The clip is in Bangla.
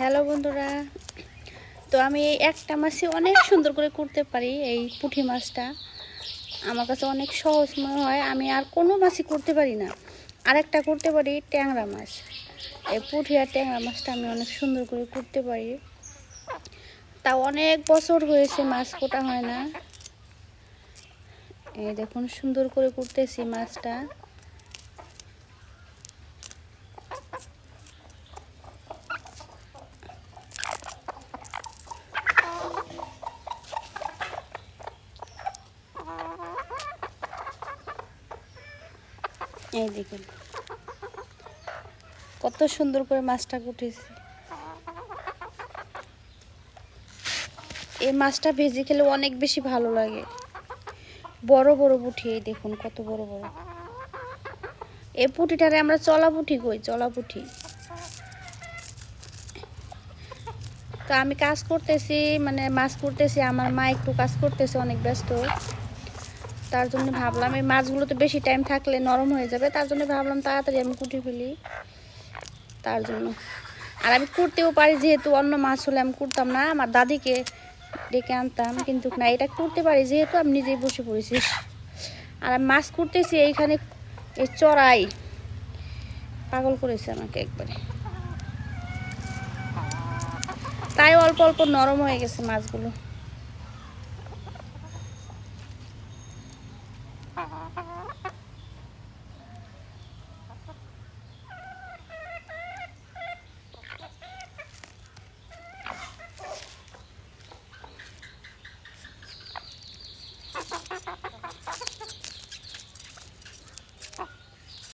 হ্যালো বন্ধুরা, তো আমি এই একটা মাছই অনেক সুন্দর করে করতে পারি। এই পুঁটি মাছটা আমার কাছে অনেক সহজ মনে হয়। আমি আর কোনো মাছই করতে পারি না। আরেকটা করতে পারি ট্যাংরা মাছ। এই পুঁটি আর ট্যাংরা মাছটা আমি অনেক সুন্দর করে করতে পারি। তা অনেক বছর হয়েছে মাছ কোটা হয় না। এই দেখুন সুন্দর করে করতেছি মাছটা। এই দেখুন কত সুন্দর করে মাছটা কুটেছি। এই মাছটা ভেজে খেলে অনেক বেশি ভালো লাগে। বড় বড় পুঁটি, এই দেখুন কত বড় বড়। এই পুঁটিটারে আমরা চলা পুঁটি কই, চলা পুঁটি। তো আমি কাজ করতেছি, মানে মাছ করতেছি। আমার মা একটু কাজ করতেছে, অনেক ব্যস্ত। তার জন্য ভাবলাম এই মাছগুলো তো বেশি টাইম থাকলে নরম হয়ে যাবে, তার জন্য ভাবলাম তাড়াতাড়ি আমি কুটে ফেলি। তার জন্য আর আমি করতেও পারি, যেহেতু অন্য মাছ হলে আমি করতাম না, আমার দাদিকে ডেকে আনতাম। কিন্তু না, এটা করতে পারি যেহেতু আমি নিজেই বসে পড়েছি। আর আমি মাছ করতেছি এইখানে, এই চড়াই পাগল করেছে আমাকে একবারে। তাই অল্প অল্প নরম হয়ে গেছে মাছগুলো।